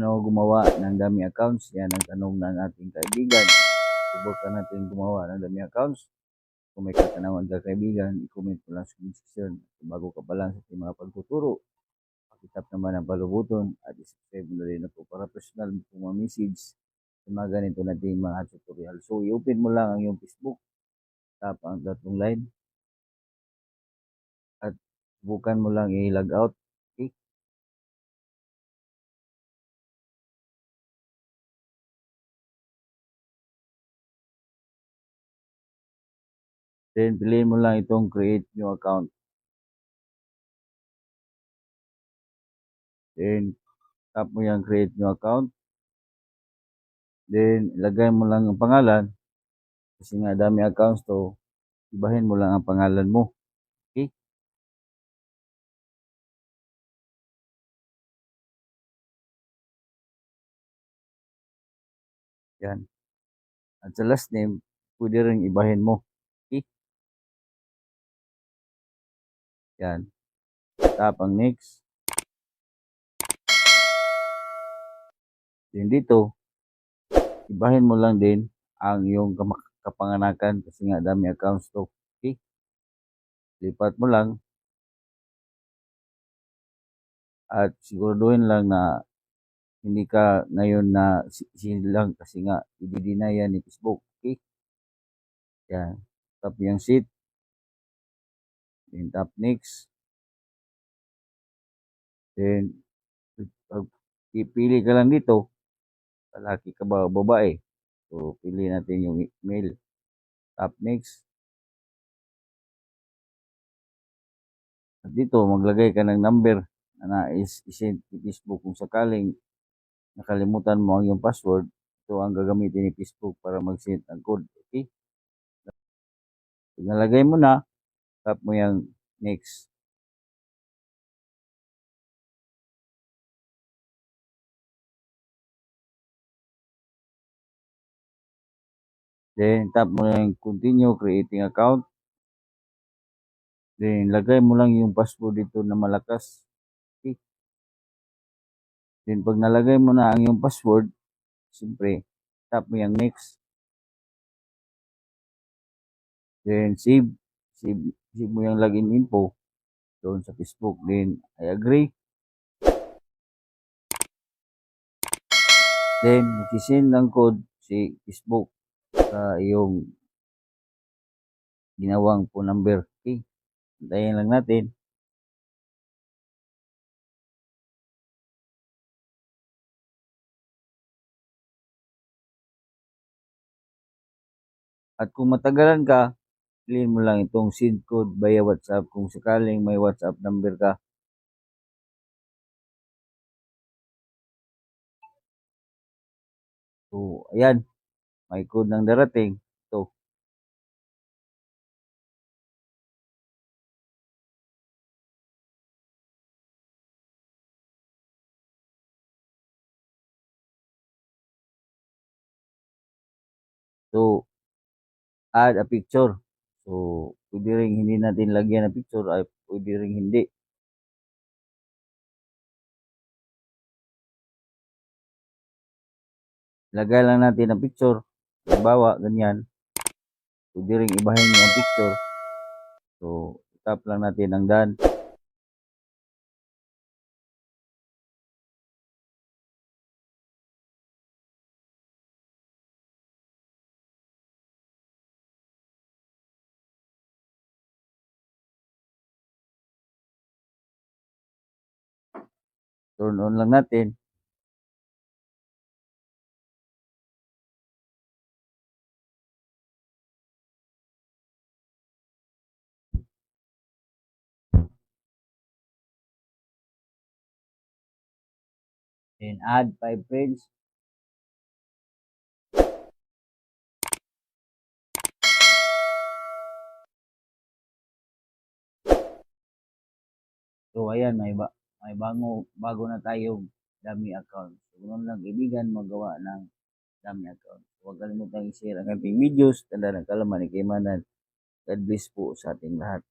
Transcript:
Paano gumawa ng dummy accounts? Yan ang tanong ng ating kaibigan. Subukan natin gumawa ng dummy accounts. Kung may katanungan ka kaibigan, i-comment mo lang sa comment section. Kung bago ka pa lang sa ating mga pagtuturo, pakitap naman ang follow button at i-subscribe mo na rin ako para personal mo kung mga message sa mga ganito natin mga tutorial. So, i-open mo lang ang iyong Facebook, tap ang tatlong line, at subukan mo lang i-log out. Okay? Then, piliin mo lang itong create new account. Then, tap mo yung create new account. Then, ilagay mo lang ang pangalan. Kasi nga, dami accounts to. Ibahin mo lang ang pangalan mo. Okay? Yan. At sa last name, pwede rin ibahin mo. Okay? Yan. Tap ang next. Then dito, ibahin mo lang din ang iyong kapanganakan kasi nga dami accounts to. Okay? Lipat mo lang at siguraduhin lang na hindi ka ngayon na lang kasi nga i-deny yan ni Facebook. Okay? Yan. Tap yung seat. Then tap next. Then ipili ka lang dito. Lalaki ka ba o babae? So, pili natin yung email. Tap next. At dito, maglagay ka ng number na nais-send ni Facebook kung sakaling nakalimutan mo ang iyong password. Ito ang gagamitin ni Facebook para mag-send ang code. Okay? Pag nalagay mo na, tap mo yung next. Then, tap mo yung continue creating account. Then, lagay mo lang yung password dito na malakas. Okay? Then, pag nalagay mo na ang iyong password, siyempre, tap mo yung next. Then, save mo yung login info doon sa Facebook. Then, I agree. Then, mag-send ng code si Facebook sa iyong ginawang phone number. Okay? Hintayin lang natin. At kung matagalan ka, piliin mo lang itong send code via WhatsApp kung sakaling may WhatsApp number ka. So, ayan. May code ng darating. Ito. So, add a picture. So, pwede rin hindi natin lagyan ng picture ay pwede rin hindi. Lagay lang natin ang picture. Halimbawa, ganyan. Pwede rin ibahin yung ang picture. So, tap lang natin ang done. Turn on lang natin. Then add 5 friends. So ayan, may bago na tayong dummy account. So ganun lang kaibigan magawa ng dummy account. Huwag kalimutang i-share ang ating videos. Tanda ng kalaman ni Kaymanan. God bless po sa ating lahat.